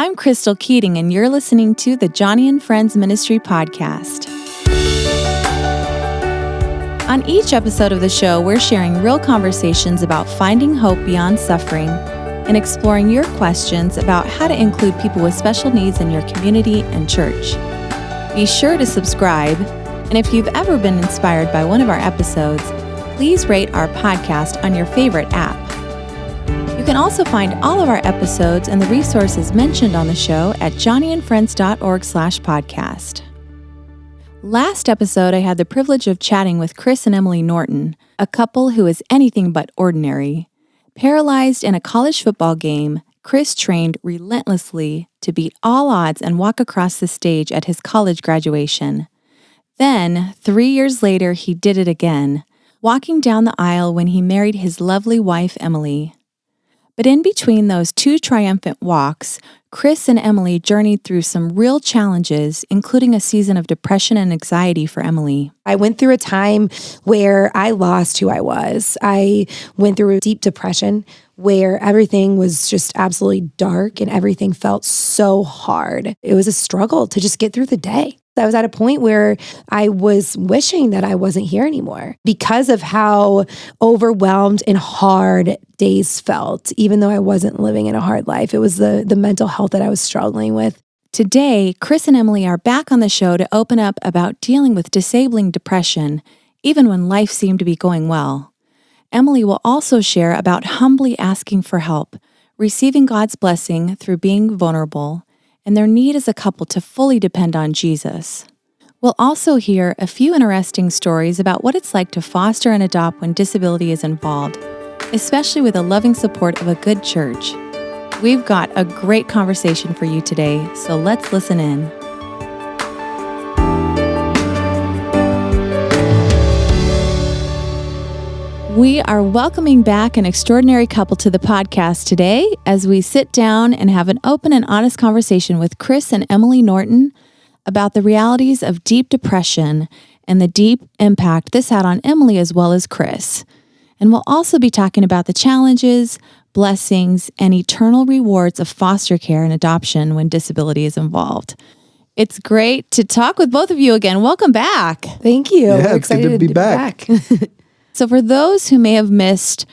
I'm Crystal Keating, and you're listening to the Johnny and Friends Ministry Podcast. On each episode of the show, we're sharing real conversations about finding hope beyond suffering and exploring your questions about how to include people with special needs in your community and church. Be sure to subscribe, and if you've ever been inspired by one of our episodes, please rate our podcast on your favorite app. You can also find all of our episodes and the resources mentioned on the show at johnnyandfriends.org/podcast. Last episode, I had the privilege of chatting with Chris and Emily Norton, a couple who is anything but ordinary. Paralyzed in a college football game, Chris trained relentlessly to beat all odds and walk across the stage at his college graduation. Then, 3 years later, he did it again, walking down the aisle when he married his lovely wife, Emily. But in between those two triumphant walks, Chris and Emily journeyed through some real challenges, including a season of depression and anxiety for Emily. I went through a time where I lost who I was. I went through a deep depression where everything was just absolutely dark and everything felt so hard. It was a struggle to just get through the day. I was at a point where I was wishing that I wasn't here anymore because of how overwhelmed and hard days felt, even though I wasn't living in a hard life. It was the mental health that I was struggling with. Today, Chris and Emily are back on the show to open up about dealing with disabling depression, even when life seemed to be going well. Emily will also share about humbly asking for help, receiving God's blessing through being vulnerable, and their need as a couple to fully depend on Jesus. We'll also hear a few interesting stories about what it's like to foster and adopt when disability is involved, especially with the loving support of a good church. We've got a great conversation for you today, so let's listen in. We are welcoming back an extraordinary couple to the podcast today as we sit down and have an open and honest conversation with Chris and Emily Norton about the realities of deep depression and the deep impact this had on Emily as well as Chris. And we'll also be talking about the challenges, blessings, and eternal rewards of foster care and adoption when disability is involved. It's great to talk with both of you again. Welcome back. Thank you. Yeah, it's good to be back. So for those who may have missed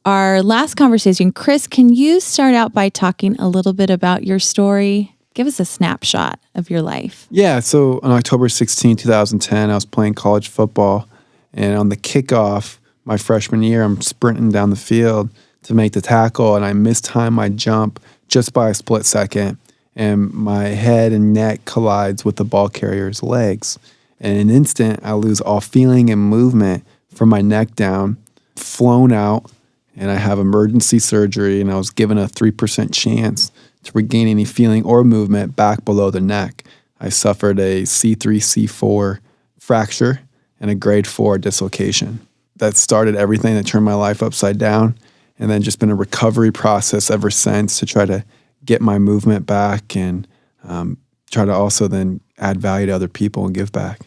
our last conversation, Chris, can you start out by talking a little bit about your story? Give us a snapshot of your life. Yeah, so on October 16, 2010, I was playing college football, and on the kickoff, my freshman year, I'm sprinting down the field to make the tackle, and I mistime my jump just by a split second, and my head and neck collides with the ball carrier's legs. And in an instant, I lose all feeling and movement from my neck down, flown out, and I have emergency surgery, and I was given a 3% chance to regain any feeling or movement back below the neck. I suffered a C3, C4 fracture and a grade 4 dislocation. That started everything that turned my life upside down, and then just been a recovery process ever since to try to get my movement back and try to also then add value to other people and give back.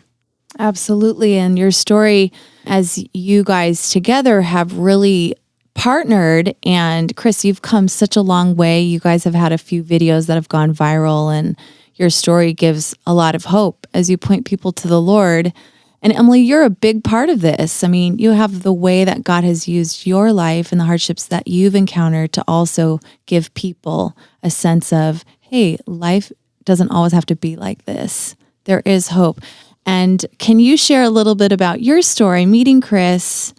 Absolutely. And your story, as you guys together have really partnered, and Chris, you've come such a long way. You guys have had a few videos that have gone viral, and your story gives a lot of hope as you point people to the Lord. And Emily, you're a big part of this. I mean, you have the way that God has used your life and the hardships that you've encountered to also give people a sense of, hey, life doesn't always have to be like this. There is hope. And can you share a little bit about your story, meeting Chris,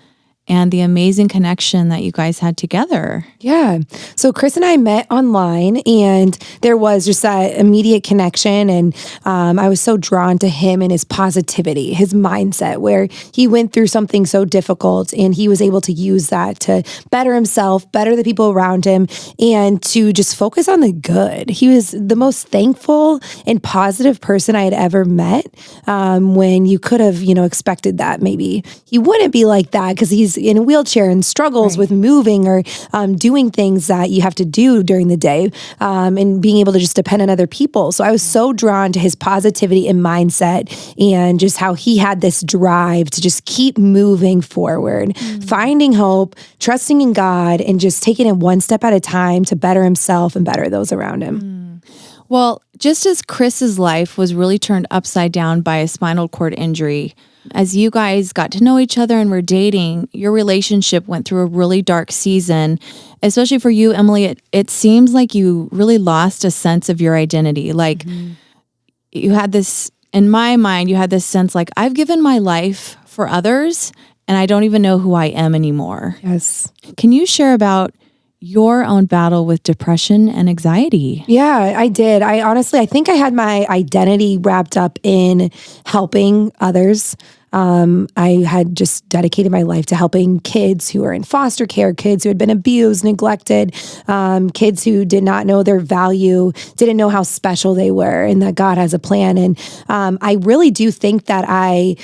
and the amazing connection that you guys had together? Yeah. So Chris and I met online, and there was just that immediate connection. And I was so drawn to him and his positivity, his mindset, where he went through something so difficult and he was able to use that to better himself, better the people around him, and to just focus on the good. He was the most thankful and positive person I had ever met, when you could have, expected that maybe. He wouldn't be like that because he's in a wheelchair and struggles with moving or doing things that you have to do during the day, and being able to just depend on other people. So I was so drawn to his positivity and mindset, and just how he had this drive to just keep moving forward, finding hope, trusting in God, and just taking it one step at a time to better himself and better those around him. Well, just as Chris's life was really turned upside down by a spinal cord injury, as you guys got to know each other and were dating, your relationship went through a really dark season. Especially for you, Emily, it seems like you really lost a sense of your identity. Like you had this, in my mind, you had this sense like, I've given my life for others and I don't even know who I am anymore. Yes. Can you share about your own battle with depression and anxiety? Yeah, I did. I think I had my identity wrapped up in helping others. I had just dedicated my life to helping kids who were in foster care, kids who had been abused, neglected, kids who did not know their value, didn't know how special they were and that God has a plan. And I really do think that I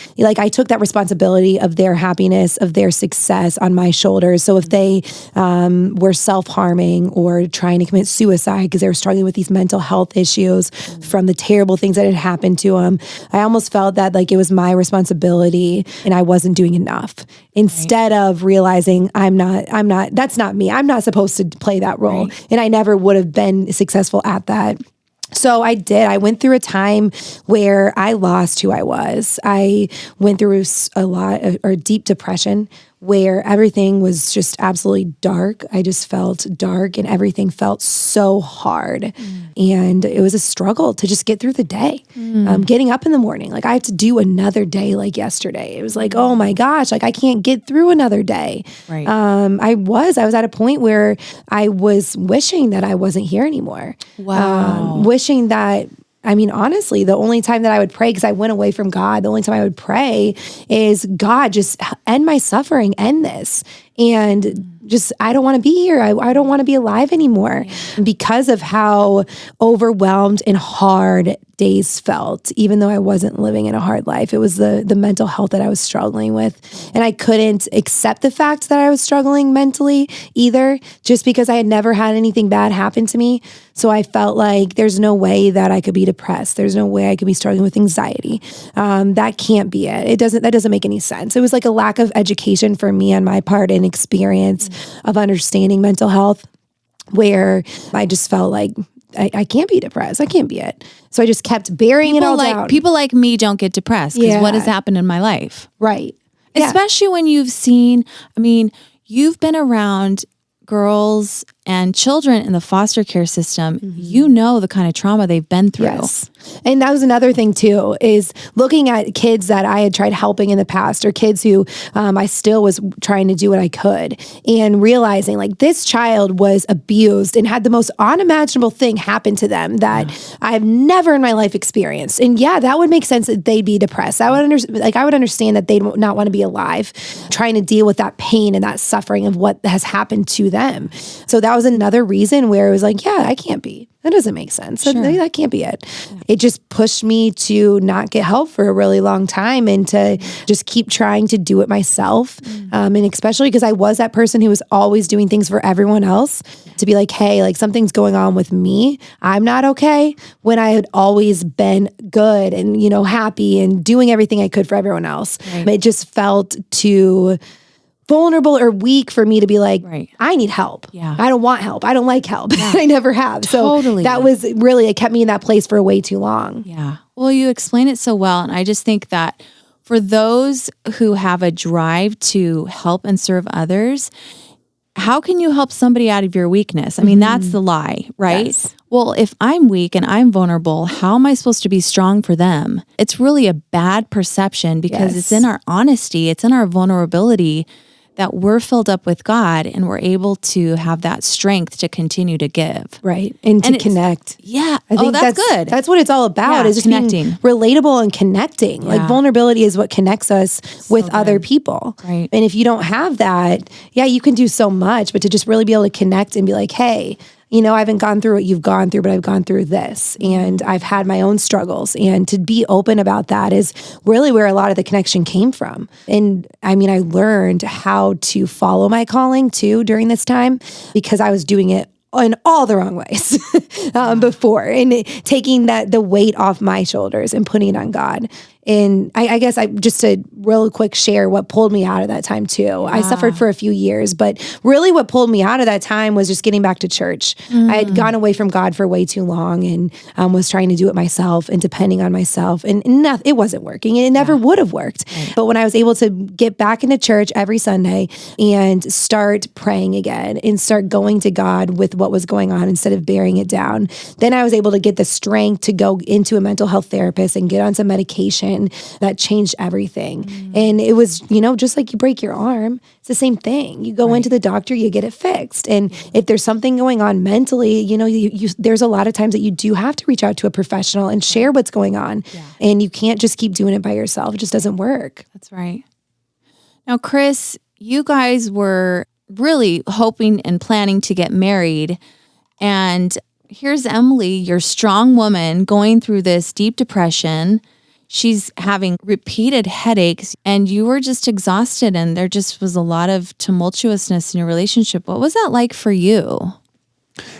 took that responsibility of their happiness, of their success on my shoulders. So if they were self-harming or trying to commit suicide because they were struggling with these mental health issues from the terrible things that had happened to them, I almost felt that like it was my responsibility and I wasn't doing enough. Instead of realizing that's not me. I'm not supposed to play that role. Right. And I never would have been successful at that. So I did. I went through a time where I lost who I was. I went through a deep depression where everything was just absolutely dark. I just felt dark and everything felt so hard. And it was a struggle to just get through the day. Getting up in the morning, like I have to do another day like yesterday. It was like, oh my gosh, like I can't get through another day. Right. I was at a point where I was wishing that I wasn't here anymore. Wow. Wishing that, honestly, the only time that I would pray, because I went away from God, the only time I would pray is, God, just end my suffering, end this. And just, I don't want to be here. I don't want to be alive anymore because of how overwhelmed and hard days felt, even though I wasn't living in a hard life. It was the mental health that I was struggling with. And I couldn't accept the fact that I was struggling mentally either, just because I had never had anything bad happen to me. So I felt like there's no way that I could be depressed. There's no way I could be struggling with anxiety. That can't be it. That doesn't make any sense. It was like a lack of education for me on my part and experience of understanding mental health, where I just felt like I can't be depressed. I can't be it. So I just kept burying it all down. People like me don't get depressed because what has happened in my life? Right. Especially when you've seen, you've been around girls and children in the foster care system. You know the kind of trauma they've been through. Yes. And that was another thing too, is looking at kids that I had tried helping in the past, or kids who I still was trying to do what I could, and realizing like this child was abused and had the most unimaginable thing happen to them that I've never in my life experienced. And that would make sense that they'd be depressed. I would understand that they'd not want to be alive, trying to deal with that pain and that suffering of what has happened to them. So that was another reason where it was like, I can't be. That doesn't make sense. Sure. That can't be it. Yeah. It just pushed me to not get help for a really long time and to just keep trying to do it myself. And especially because I was that person who was always doing things for everyone else, to be like, hey, like something's going on with me. I'm not okay, when I had always been good and, happy and doing everything I could for everyone else. Right. It just felt too vulnerable or weak for me to be like, I need help. Yeah. I don't want help. I don't like help. Yeah. I never have. Totally. So that was really, it kept me in that place for way too long. Yeah. Well, you explain it so well. And I just think that for those who have a drive to help and serve others, how can you help somebody out of your weakness? That's the lie, right? Yes. Well, if I'm weak and I'm vulnerable, how am I supposed to be strong for them? It's really a bad perception because it's in our honesty, it's in our vulnerability that we're filled up with God and we're able to have that strength to continue to give. Right. And to connect. Yeah. I think that's good. That's what it's all about, is just connecting. Being relatable and connecting. Yeah. Like vulnerability is what connects us with other people. Right. And if you don't have that, you can do so much, but to just really be able to connect and be like, hey, I haven't gone through what you've gone through, but I've gone through this and I've had my own struggles. And to be open about that is really where a lot of the connection came from. And I learned how to follow my calling too during this time, because I was doing it in all the wrong ways before, and taking the weight off my shoulders and putting it on God. And I guess just to real quick share what pulled me out of that time too. Yeah. I suffered for a few years, but really what pulled me out of that time was just getting back to church. I had gone away from God for way too long and was trying to do it myself and depending on myself. And it wasn't working and it never would have worked. Right. But when I was able to get back into church every Sunday and start praying again and start going to God with what was going on instead of bearing it down, then I was able to get the strength to go into a mental health therapist and get on some medication that changed everything. And it was, just like you break your arm, it's the same thing. You go into the doctor, you get it fixed. And if there's something going on mentally, there's a lot of times that you do have to reach out to a professional and share what's going on. Yeah. And you can't just keep doing it by yourself. It just doesn't work. That's right. Now, Chris, you guys were really hoping and planning to get married. And here's Emily, your strong woman, going through this deep depression. She's having repeated headaches and you were just exhausted and there just was a lot of tumultuousness in your relationship. What was that like for you?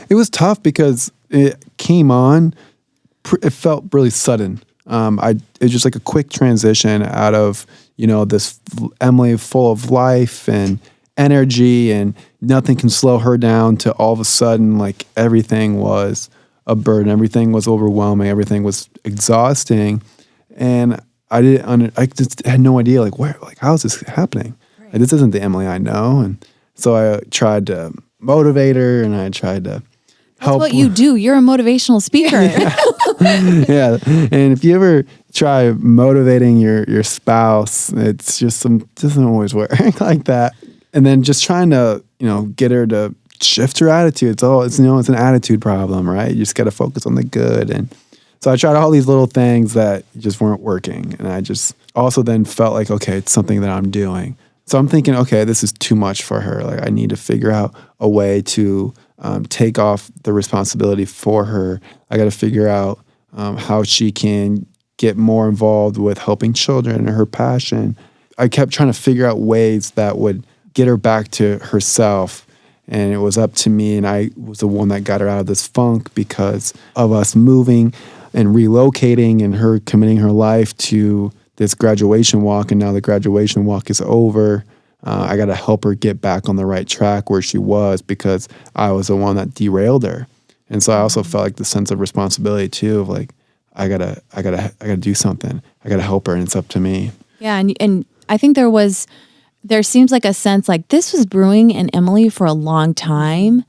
It was tough because it came on, it felt really sudden. It was just like a quick transition out of, this Emily full of life and energy and nothing can slow her down to all of a sudden, like everything was a burden. Everything was overwhelming. Everything was exhausting. And I just had no idea, how is this happening? Right. This isn't the Emily I know. And so I tried to motivate her and I tried to help. That's what you do. You're a motivational speaker. Yeah. And if you ever try motivating your spouse, it's just doesn't always work like that. And then just trying to, get her to shift her attitude. It's an attitude problem, right? You just got to focus on the good. And so I tried all these little things that just weren't working. And I just also then felt like, okay, it's something that I'm doing. So I'm thinking, okay, this is too much for her. I need to figure out a way to take off the responsibility for her. I got to figure out how she can get more involved with helping children and her passion. I kept trying to figure out ways that would get her back to herself. And it was up to me. And I was the one that got her out of this funk because of us moving and relocating and her committing her life to this graduation walk. And now the graduation walk is over. I got to help her get back on the right track where she was because I was the one that derailed her. And so I also felt like the sense of responsibility too of I gotta do something. I gotta help her and it's up to me. Yeah. And I think there seems like a sense like this was brewing in Emily for a long time,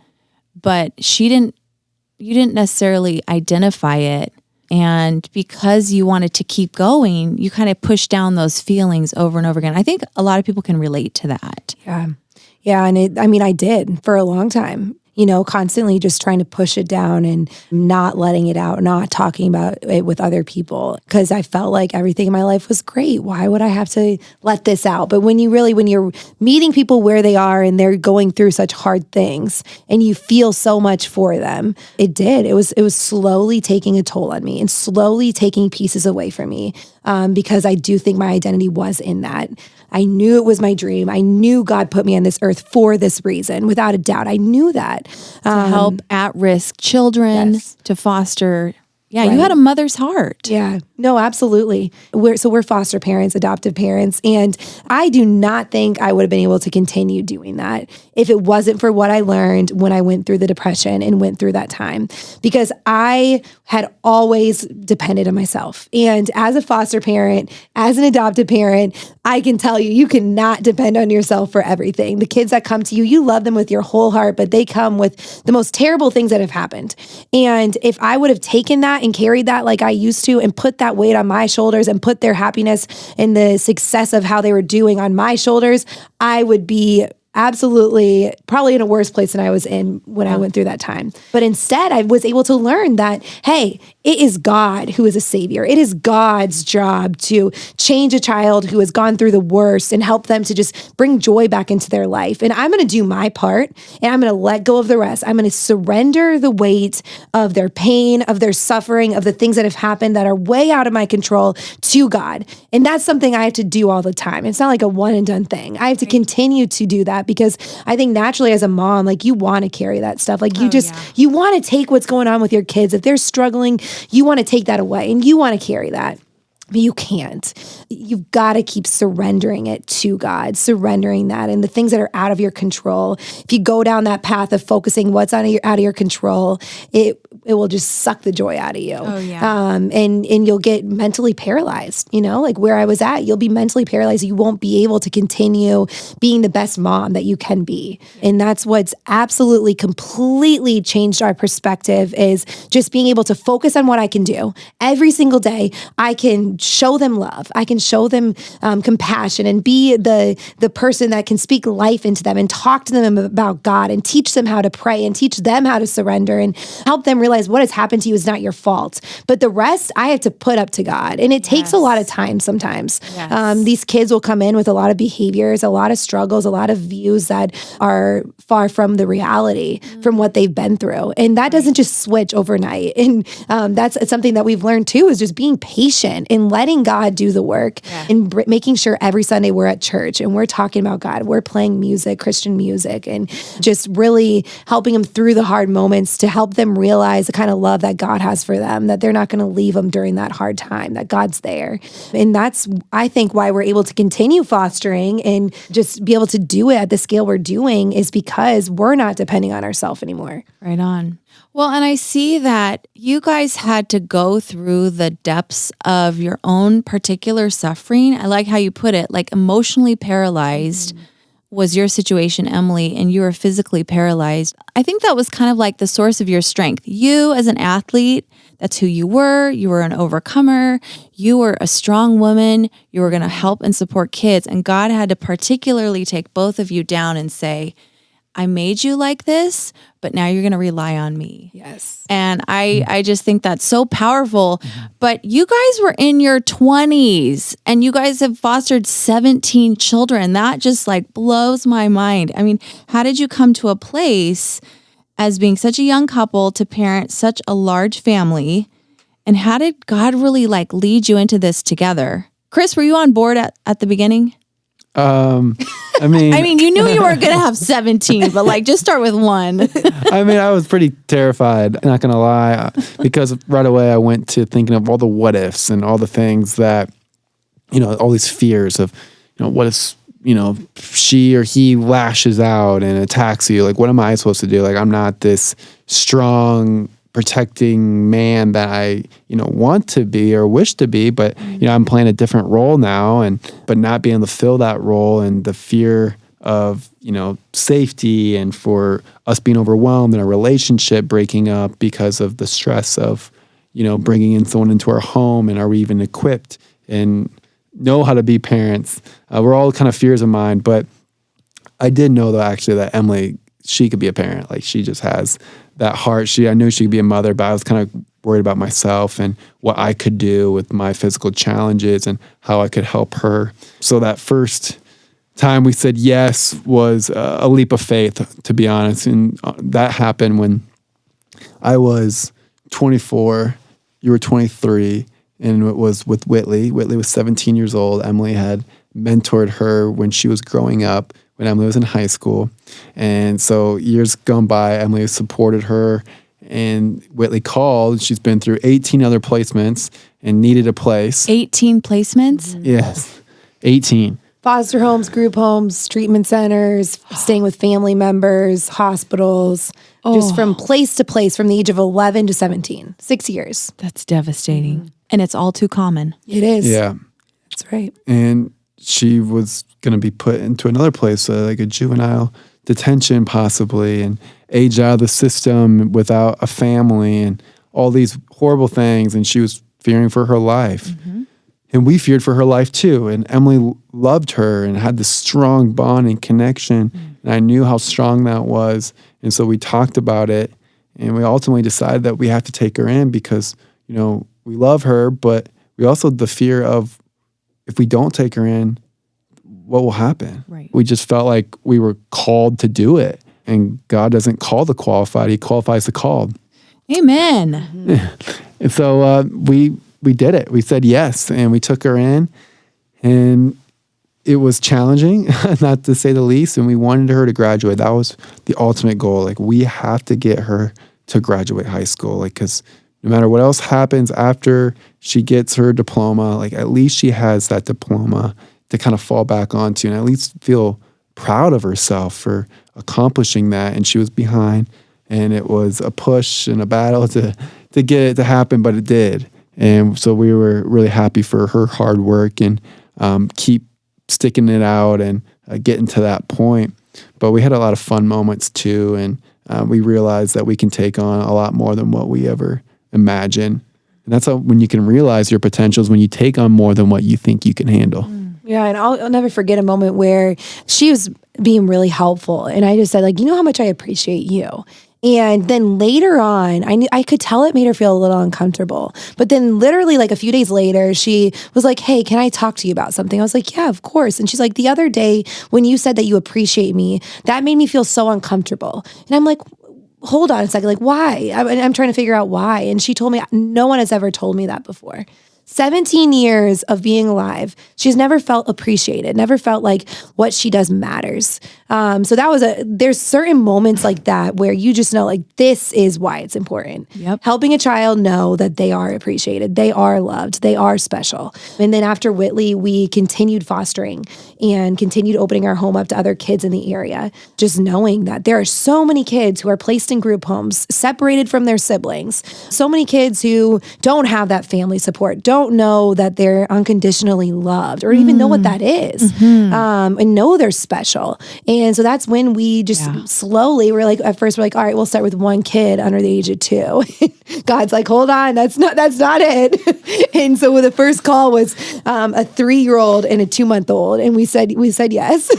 but you didn't necessarily identify it. And because you wanted to keep going, you kind of pushed down those feelings over and over again. I think a lot of people can relate to that. Yeah. Yeah. And I did for a long time. Constantly just trying to push it down and not letting it out, not talking about it with other people because I felt like everything in my life was great. Why would I have to let this out? But when you're meeting people where they are and they're going through such hard things and you feel so much for them, it was slowly taking a toll on me and slowly taking pieces away from me because I do think my identity was in that. I knew it was my dream. I knew God put me on this earth for this reason, without a doubt. I knew that. To help at-risk children, yes. To foster. Yeah, right. You had a mother's heart. Yeah, no, absolutely. We're foster parents, adoptive parents, and I do not think I would have been able to continue doing that if it wasn't for what I learned when I went through the depression and went through that time, because I had always depended on myself. And as a foster parent, as an adoptive parent, I can tell you cannot depend on yourself for everything. The kids that come to you, you love them with your whole heart, but they come with the most terrible things that have happened. And if I would have taken that and carried that like I used to and put that weight on my shoulders and put their happiness and the success of how they were doing on my shoulders, I would be absolutely probably in a worse place than I was in when I went through that time. But instead, I was able to learn that, hey, it is God who is a savior. It is God's job to change a child who has gone through the worst and help them to just bring joy back into their life. And I'm going to do my part and I'm going to let go of the rest. I'm going to surrender the weight of their pain, of their suffering, of the things that have happened that are way out of my control to God. And that's something I have to do all the time. It's not like a one and done thing. I have to continue to do that because I think naturally as a mom, like you want to carry that stuff. Like you want to take what's going on with your kids. If they're struggling, you want to take that away and you want to carry that. But you can't. You've got to keep surrendering it to God, surrendering that and the things that are out of your control. If you go down that path of focusing what's out of your control, it will just suck the joy out of you. Oh, yeah. And you'll get mentally paralyzed, like where I was at, you'll be mentally paralyzed. You won't be able to continue being the best mom that you can be. And that's what's absolutely completely changed our perspective, is just being able to focus on what I can do. Every single day, I can show them love. I can show them compassion and be the person that can speak life into them and talk to them about God and teach them how to pray and teach them how to surrender and help them realize what has happened to you is not your fault. But the rest, I have to put up to God. And it takes a lot of time sometimes. Yes. These kids will come in with a lot of behaviors, a lot of struggles, a lot of views that are far from the reality, from what they've been through. And that doesn't just switch overnight. And that's something that we've learned too, is just being patient and letting God do the work and making sure every Sunday we're at church and we're talking about God. We're playing music, Christian music, and just really helping them through the hard moments to help them realize the kind of love that God has for them, that they're not going to leave them during that hard time, that God's there. And that's, I think, why we're able to continue fostering and just be able to do it at the scale we're doing, is because we're not depending on ourselves anymore. Right on. Well, and I see that you guys had to go through the depths of your own particular suffering. I like how you put it, like emotionally paralyzed was your situation, Emily, and you were physically paralyzed. I think that was kind of like the source of your strength. You as an athlete, that's who you were. You were an overcomer. You were a strong woman. You were going to help and support kids. And God had to particularly take both of you down and say, I made you like this, but now you're going to rely on me. Yes. And I just think that's so powerful. But you guys were in your 20s and you guys have fostered 17 children. That just like blows my mind. I mean, how did you come to a place as being such a young couple to parent such a large family? And how did God really like lead you into this together? Chris, were you on board at the beginning? I mean, you knew you were going to have 17, but like just start with one. I was pretty terrified, not going to lie, because right away I went to thinking of all the what ifs and all the things that, all these fears of, what if, she or he lashes out and attacks you? Like, what am I supposed to do? Like, I'm not this strong, protecting man that I, want to be or wish to be, but, I'm playing a different role now, but not being able to fill that role, and the fear of, safety, and for us being overwhelmed and a relationship breaking up because of the stress of, bringing in someone into our home, and are we even equipped and know how to be parents? We're all kind of fears of mine, but I did know though, actually, that Emily, she could be a parent. Like, she just has that heart. I knew she could be a mother, but I was kind of worried about myself and what I could do with my physical challenges and how I could help her. So that first time we said yes was a leap of faith, to be honest. And that happened when I was 24, you were 23, and it was with Whitley. Whitley was 17 years old. Emily had mentored her when she was growing up, when Emily was in high school. And so years gone by, Emily supported her, and Whitley called. She's been through 18 other placements and needed a place. 18 placements? Yes, 18. Foster homes, group homes, treatment centers, staying with family members, hospitals, just from place to place from the age of 11 to 17, 6 years. That's devastating. And it's all too common. It is. Yeah. That's right. And she was going to be put into another place, like a juvenile detention possibly, and age out of the system without a family and all these horrible things. And she was fearing for her life. Mm-hmm. And we feared for her life too. And Emily loved her and had this strong bond and connection. Mm-hmm. And I knew how strong that was. And so we talked about it, and we ultimately decided that we have to take her in because, we love her, but we also had the fear of, if we don't take her in, what will happen? Right. We just felt like we were called to do it. And God doesn't call the qualified, he qualifies the called. Amen. Mm-hmm. And so we did it. We said yes, and we took her in, and it was challenging, not to say the least, and we wanted her to graduate. That was the ultimate goal. Like, we have to get her to graduate high school, like, because no matter what else happens after she gets her diploma, like at least she has that diploma to kind of fall back onto and at least feel proud of herself for accomplishing that. And she was behind, and it was a push and a battle to get it to happen, but it did. And so we were really happy for her hard work and keep sticking it out and getting to that point. But we had a lot of fun moments too, and we realized that we can take on a lot more than what we ever imagined. And that's how, when you can realize your potentials, when you take on more than what you think you can handle. Yeah, and I'll never forget a moment where she was being really helpful, and I just said, like, you know how much I appreciate you. And then later on, I could tell it made her feel a little uncomfortable. But then literally like a few days later, she was like, hey, can I talk to you about something? I was like, yeah, of course. And she's like, the other day when you said that you appreciate me, that made me feel so uncomfortable. And I'm like, hold on a second, like why? I'm trying to figure out why. And she told me, no one has ever told me that before. 17 years of being alive, she's never felt appreciated, never felt like what she does matters. So that was there's certain moments like that where you just know, like, this is why it's important. Yep. Helping a child know that they are appreciated, they are loved, they are special. And then after Whitley, we continued fostering and continued opening our home up to other kids in the area, just knowing that there are so many kids who are placed in group homes, separated from their siblings, so many kids who don't have that family support, don't know that they're unconditionally loved or even know what that is, and know they're special. And so that's when we just slowly, we're like, at first we're like, all right, we'll start with one kid under the age of 2. God's like, hold on, that's not it. And so the first call was a 3-year-old and a 2-month-old, and we said yes.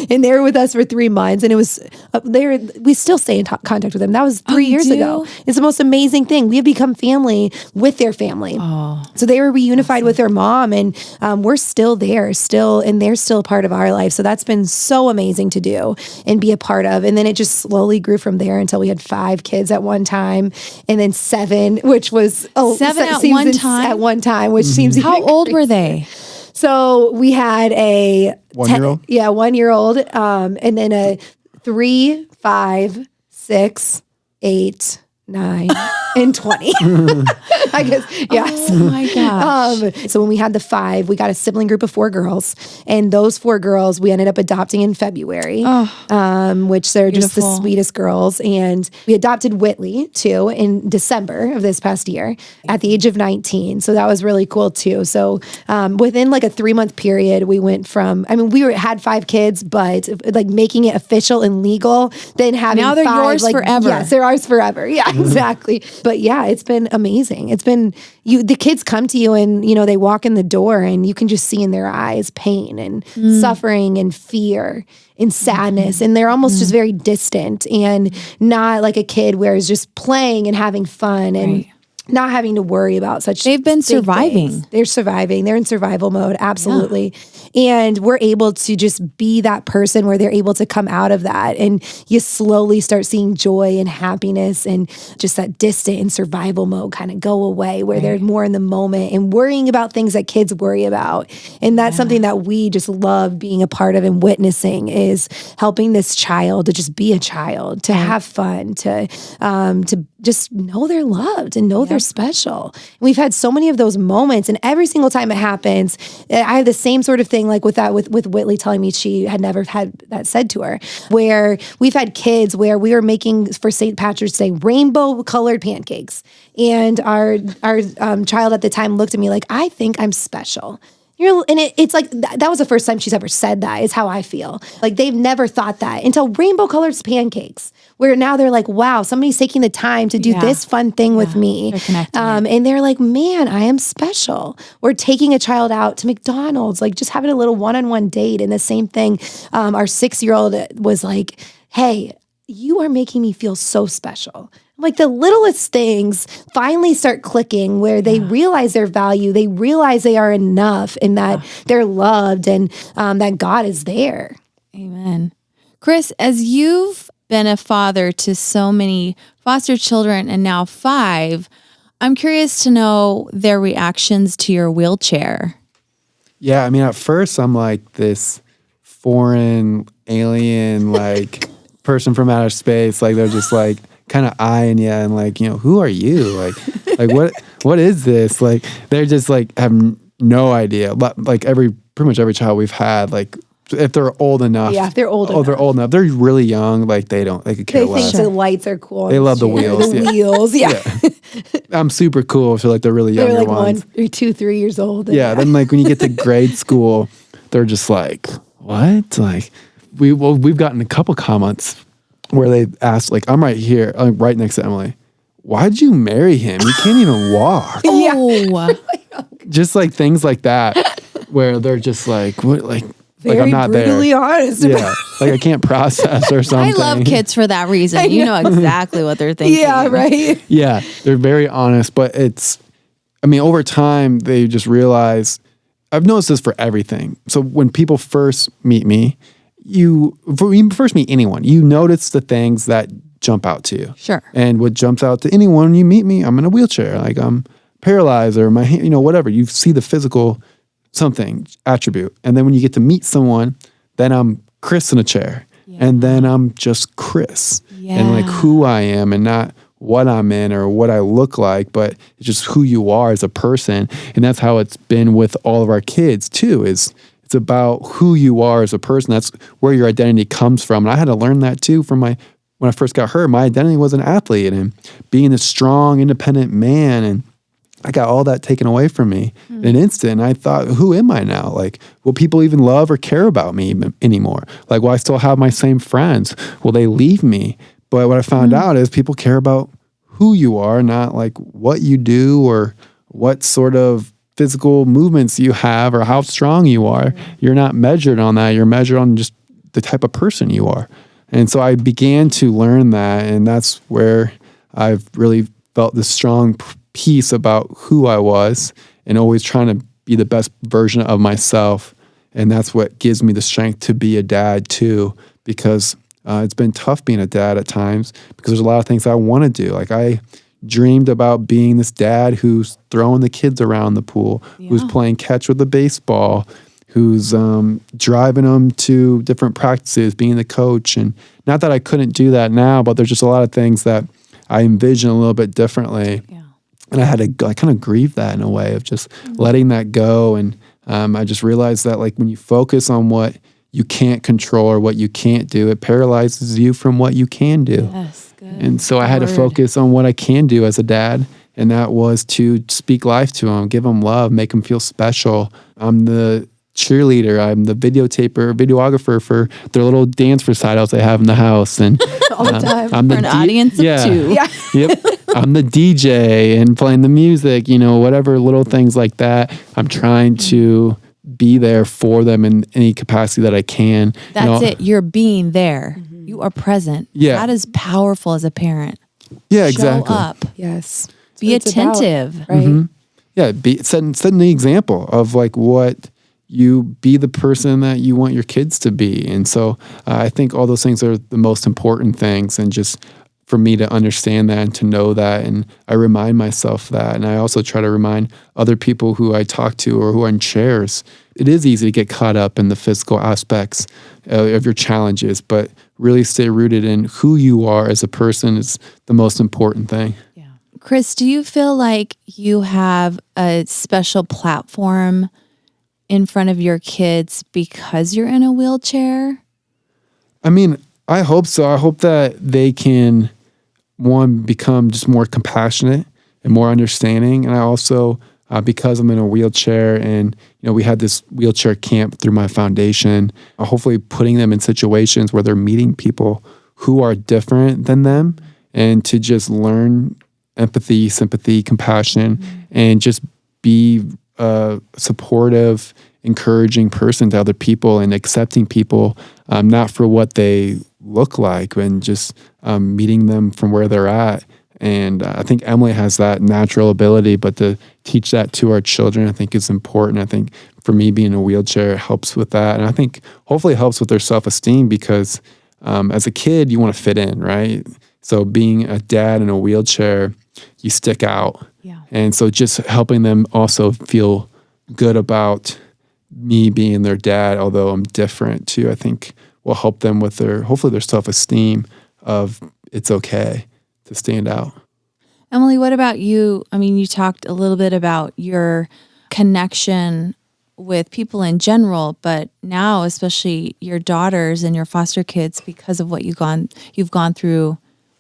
And they were with us for 3 months, and it was we still stay in contact with them. That was 3 years ago. It's the most amazing thing. We have become family with their family. So they were reunified with their mom, and we're still there, and they're still a part of our life. So that's been so amazing to do and be a part of. And then it just slowly grew from there until we had 5 kids at one time, and then 7, which was 7 at one time, which seems how old were they? So we had a 1-year-old, 1-year-old, and then a 3, 5, 6, 8, 9, and 20. I guess, yes. Oh my gosh. So when we had the 5, we got a sibling group of 4 girls, and those 4 girls we ended up adopting in February, which they're just the sweetest girls. And we adopted Whitley too in December of this past year at the age of 19. So that was really cool too. So within like a 3-month period, we went from, had 5 kids, but like making it official and legal, then having now they're 5, yours forever. Yes, they're ours forever. Yeah, exactly. But yeah, it's been amazing. It's been the kids come to you and they walk in the door and you can just see in their eyes pain and suffering and fear and sadness, and they're almost just very distant and not like a kid where it's just playing and having fun and not having to worry about such. They've been surviving. Things. They're surviving. They're in survival mode. Absolutely. Yeah. And we're able to just be that person where they're able to come out of that. And you slowly start seeing joy and happiness and just that distant and survival mode kind of go away where they're more in the moment and worrying about things that kids worry about. And that's something that we just love being a part of and witnessing, is helping this child to just be a child, to have fun, to just know they're loved and know they're special. And we've had so many of those moments, and every single time it happens, I have the same sort of thing like with Whitley telling me she had never had that said to her, where we've had kids where we were making for St. Patrick's Day rainbow colored pancakes, and our child at the time looked at me like, I think I'm special. It's like that was the first time she's ever said that, is how I feel. Like they've never thought that until rainbow colored pancakes, where now they're like, wow, somebody's taking the time to do this fun thing with me. And they're like, man, I am special. We're taking a child out to McDonald's, like just having a little one-on-one date. And the same thing, our 6-year-old was like, hey, you are making me feel so special. Like the littlest things finally start clicking where they realize their value, they realize they are enough and that they're loved and that God is there. Amen. Chris, as you've been a father to so many foster children and now 5, I'm curious to know their reactions to your wheelchair. Yeah, I mean, at first I'm like this foreign alien, like person from outer space. Like they're just like kind of eyeing you and like, who are you? Like what is this? Like, they're just like have no idea. Like pretty much every child we've had, like if they're old enough. Yeah, if they're old enough. They're old enough. They're really young. Like they could care less. They think the lights are cool. They love the wheels. The wheels, yeah. I'm super cool if they're like the really younger They're like ones. 1 or 2, 3 years old. Yeah, then like when you get to grade school, they're just like, what? Like we've gotten a couple comments where they asked, like, I'm right here, right next to Emily. Why'd you marry him? You can't even walk. Oh, Just like things like that, where they're just like, what? Like I'm not brutally there. honest. Yeah, like I can't process or I something. love kids for that reason. You know exactly what they're thinking. Yeah, right. Yeah, they're very honest, but over time, they just realize, I've noticed this for everything. So when people first meet me, when you first meet anyone, you notice the things that jump out to you. Sure. And what jumps out to anyone when you meet me, I'm in a wheelchair, like I'm paralyzed or my hand, whatever. You see the physical something attribute. And then when you get to meet someone, then I'm Chris in a chair. Yeah. And then I'm just Chris. Yeah. And like who I am and not what I'm in or what I look like, but it's just who you are as a person. And that's how it's been with all of our kids too, it's about who you are as a person. That's where your identity comes from. And I had to learn that too when I first got hurt. My identity was an athlete and being a strong, independent man. And I got all that taken away from me in an instant. And I thought, who am I now? Like, will people even love or care about me anymore? Like, will I still have my same friends? Will they leave me? But what I found out is people care about who you are, not like what you do or what sort of physical movements you have or how strong you are. You're not measured on that. You're measured on just the type of person you are. And so I began to learn that. And that's where I've really felt this strong piece about who I was and always trying to be the best version of myself. And that's what gives me the strength to be a dad too, because it's been tough being a dad at times because there's a lot of things I want to do. Like I dreamed about being this dad who's throwing the kids around the pool, who's playing catch with the baseball, who's driving them to different practices, being the coach. And not that I couldn't do that now, but there's just a lot of things that I envision a little bit differently. Yeah. And I kind of grieve that in a way of just letting that go. And I just realized that like when you focus on what you can't control or what you can't do, it paralyzes you from what you can do. Yes, good. And so I had to focus on what I can do as a dad. And that was to speak life to them, give them love, make them feel special. I'm the cheerleader. I'm the videographer for their little dance recitals they have in the house. And all the time. I'm for an audience of 2. Yeah. Yep. I'm the DJ and playing the music, whatever little things like that. I'm trying to be there for them in any capacity that I can. That's it. You're being there. Mm-hmm. You are present. Yeah. That is powerful as a parent. Yeah, exactly. Show up. Yes. Be attentive. About, right? Mm-hmm. Yeah. Setting the example of like what you be the person that you want your kids to be. And so I think all those things are the most important things. And just for me to understand that and to know that. And I remind myself that. And I also try to remind other people who I talk to or who are in chairs. It is easy to get caught up in the physical aspects of your challenges, but really stay rooted in who you are as a person is the most important thing. Yeah. Chris, do you feel like you have a special platform in front of your kids because you're in a wheelchair? I mean, I hope so. I hope that they can, one, become just more compassionate and more understanding. And I also, because I'm in a wheelchair and, we had this wheelchair camp through my foundation, hopefully putting them in situations where they're meeting people who are different than them and to just learn empathy, sympathy, compassion, and just be a supportive, encouraging person to other people and accepting people, not for what they look like, and just meeting them from where they're at. And I think Emily has that natural ability, but to teach that to our children, I think is important. I think for me, being in a wheelchair helps with that. And I think hopefully it helps with their self-esteem because as a kid, you want to fit in, right? So being a dad in a wheelchair, you stick out. Yeah. And so just helping them also feel good about me being their dad, although I'm different too, I think will help them with hopefully their self-esteem of it's okay to stand out. Emily, what about you? I mean, you talked a little bit about your connection with people in general, but now especially your daughters and your foster kids because of what you've gone through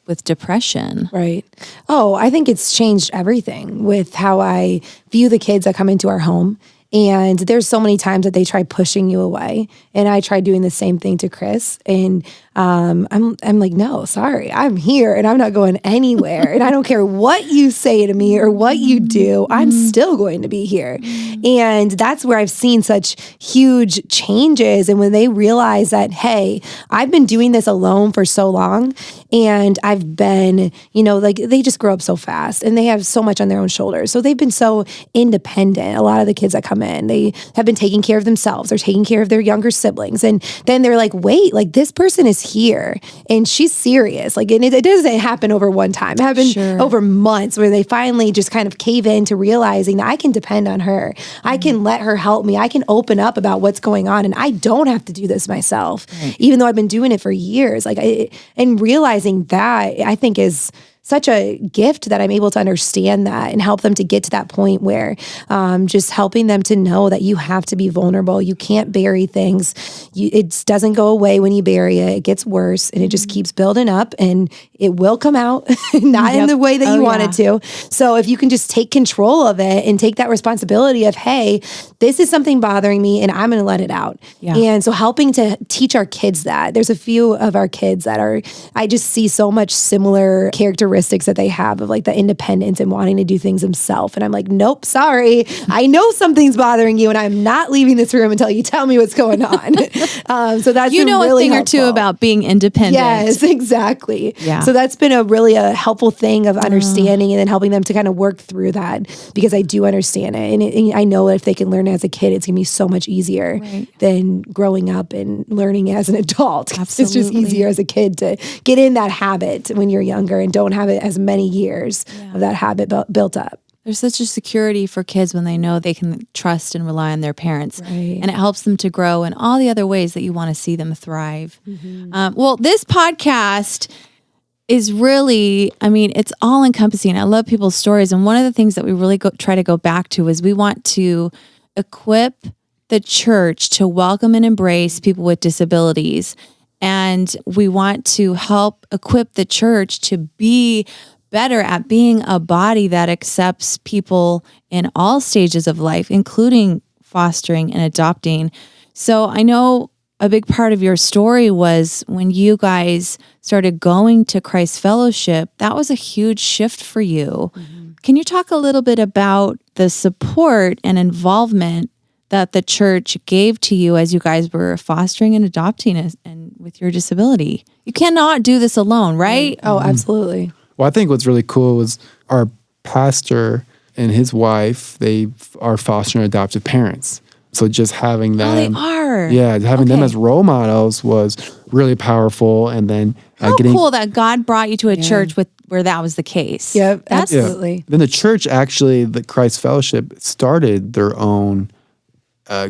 with depression. Right. Oh, I think it's changed everything with how I view the kids that come into our home. And there's so many times that they try pushing you away. And I tried doing the same thing to Chris. And I'm like, no, sorry, I'm here and I'm not going anywhere. And I don't care what you say to me or what you do, I'm still going to be here. And that's where I've seen such huge changes. And when they realize that, hey, I've been doing this alone for so long and I've been, like they just grow up so fast and they have so much on their own shoulders. So they've been so independent. A lot of the kids that come in, they have been taking care of themselves. They're taking care of their younger siblings. And then they're like, wait, like this person is here and she's serious. Like, and it doesn't happen over one time. It happened over months where they finally just kind of cave in to realizing that I can depend on her. I can let her help me. I can open up about what's going on and I don't have to do this myself, even though I've been doing it for years. And realizing that I think is such a gift that I'm able to understand that and help them to get to that point where just helping them to know that you have to be vulnerable. You can't bury things. It doesn't go away when you bury it. It gets worse and it just keeps building up and it will come out, not in the way that you want it to. So if you can just take control of it and take that responsibility of, hey, this is something bothering me and I'm going to let it out. And so helping to teach our kids that. There's a few of our kids that I just see so much similar characteristics that they have of like the independence and wanting to do things themselves. And I'm like, nope, sorry. I know something's bothering you and I'm not leaving this room until you tell me what's going on. So that's really a thing helpful. or two about being independent. Yes, exactly. Yeah. So that's been a helpful thing of understanding and then helping them to kind of work through that because I do understand it. And I know if they can learn as a kid, it's going to be so much easier than growing up and learning as an adult. Absolutely. It's just easier as a kid to get in that habit when you're younger and don't have it as many years of that habit built up. There's such a security for kids when they know they can trust and rely on their parents. Right. And it helps them to grow in all the other ways that you want to see them thrive. Well, this podcast is really, it's all encompassing. I love people's stories. And one of the things that we really try to go back to is we want to equip the church to welcome and embrace people with disabilities. And we want to help equip the church to be better at being a body that accepts people in all stages of life, including fostering and adopting. So I know a big part of your story was when you guys started going to Christ Fellowship, that was a huge shift for you. Can you talk a little bit about the support and involvement that the church gave to you as you guys were fostering and adopting and with your disability? You cannot do this alone, right? Oh, absolutely. Well, I think what's really cool was our pastor and his wife, they are foster and adoptive parents. So just having them. Oh, they are. Yeah, having them as role models was really powerful. And then how cool that God brought you to a church where that was the case. Yep, absolutely. Then the church actually, the Christ Fellowship, started their own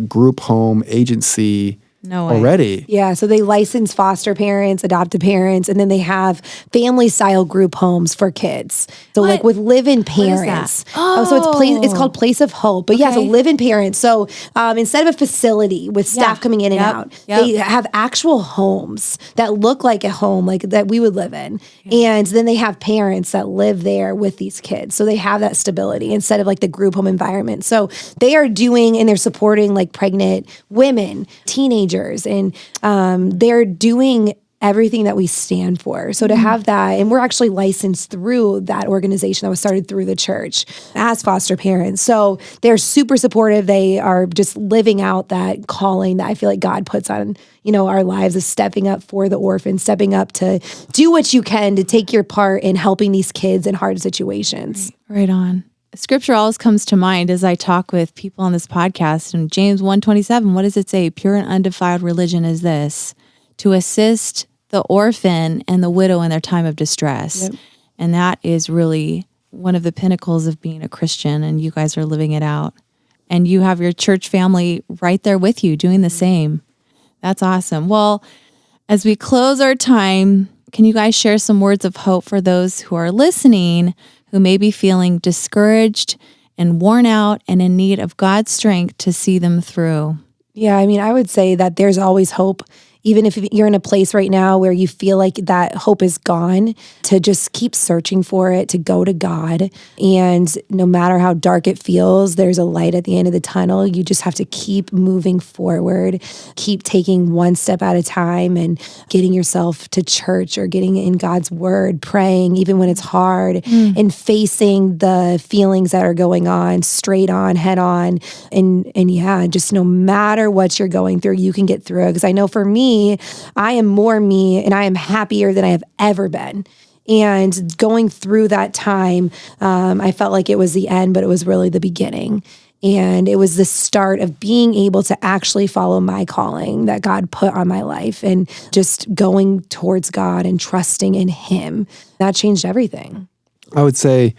group home agency already. Yeah, so they license foster parents, adoptive parents, and then they have family style group homes for kids. So like with live-in parents. So it's called Place of Hope. But so live-in parents. So instead of a facility with staff coming in and out, they have actual homes that look like a home like that we would live in. And then they have parents that live there with these kids. So they have that stability instead of like the group home environment. So they are doing and they're supporting like pregnant women, teenagers, and they're doing everything that we stand for. So to have that, and we're actually licensed through that organization that was started through the church as foster parents. So they're super supportive. They are just living out that calling that I feel like God puts on, our lives, is stepping up for the orphans, stepping up to do what you can to take your part in helping these kids in hard situations. Right on. Scripture always comes to mind as I talk with people on this podcast. And James 1:27, what does it say? Pure and undefiled religion is this, to assist the orphan and the widow in their time of distress. And that is really one of the pinnacles of being a Christian. And you guys are living it out. And you have your church family right there with you doing the same. That's awesome. Well, as we close our time can you guys share some words of hope for those who are listening who may be feeling discouraged and worn out and in need of God's strength to see them through? Yeah, I mean, I would say that there's always hope. Even if you're in a place right now where you feel like that hope is gone, to just keep searching for it, to go to God. And no matter how dark it feels, there's a light at the end of the tunnel. You just have to keep moving forward, keep taking one step at a time and getting yourself to church or getting in God's word, praying even when it's hard, and facing the feelings that are going on straight on, head on. And yeah, just no matter what you're going through, you can get through it. Because I know for me, I am more me and I am happier than I have ever been. And going through that time, I felt like it was the end, but it was really the beginning. And it was the start of being able to actually follow my calling that God put on my life and just going towards God and trusting in Him. That changed everything. I would say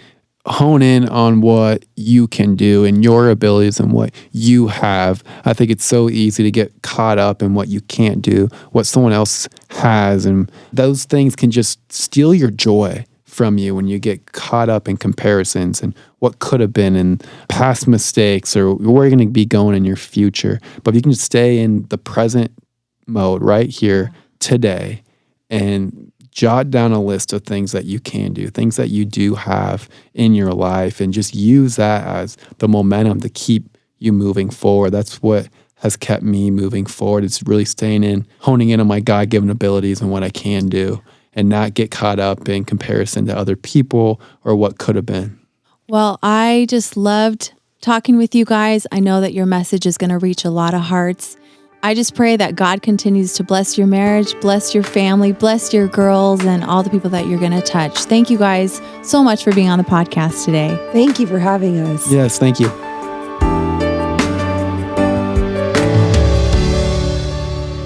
hone in on what you can do and your abilities and what you have. I think it's so easy to get caught up in what you can't do, what someone else has. And those things can just steal your joy from you when you get caught up in comparisons and what could have been and past mistakes or where you're going to be going in your future. But if you can just stay in the present mode right here today and jot down a list of things that you can do, things that you do have in your life, and just use that as the momentum to keep you moving forward. That's what has kept me moving forward. It's really staying in, honing in on my God-given abilities and what I can do, and not get caught up in comparison to other people or what could have been. Well, I just loved talking with you guys. I know that your message is going to reach a lot of hearts. I just pray that God continues to bless your marriage, bless your family, bless your girls, and all the people that you're going to touch. Thank you guys so much for being on the podcast today. Thank you for having us. Yes, thank you.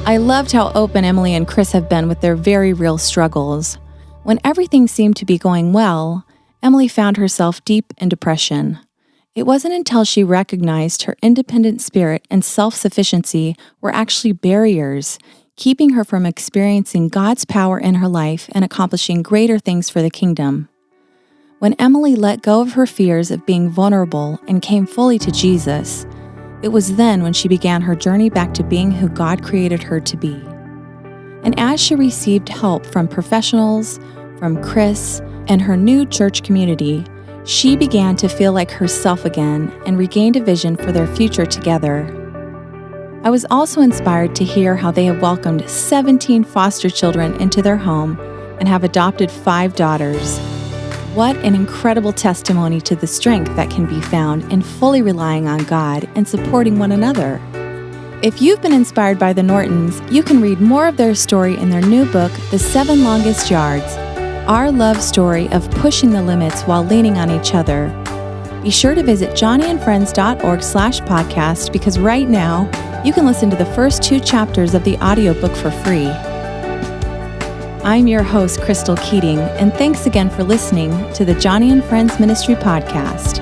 I loved how open Emily and Chris have been with their very real struggles. When everything seemed to be going well, Emily found herself deep in depression. It wasn't until she recognized her independent spirit and self-sufficiency were actually barriers, keeping her from experiencing God's power in her life and accomplishing greater things for the kingdom. When Emily let go of her fears of being vulnerable and came fully to Jesus, it was then when she began her journey back to being who God created her to be. And as she received help from professionals, from Chris, and her new church community, she began to feel like herself again and regained a vision for their future together. I was also inspired to hear how they have welcomed 17 foster children into their home and have adopted 5 daughters. What an incredible testimony to the strength that can be found in fully relying on God and supporting one another. If you've been inspired by the Nortons, you can read more of their story in their new book, The 7 Longest Yards, our love story of pushing the limits while leaning on each other. Be sure to visit johnnyandfriends.org/podcast because right now you can listen to the first 2 chapters of the audiobook for free. I'm your host, Crystal Keating, and thanks again for listening to the Johnny and Friends Ministry Podcast.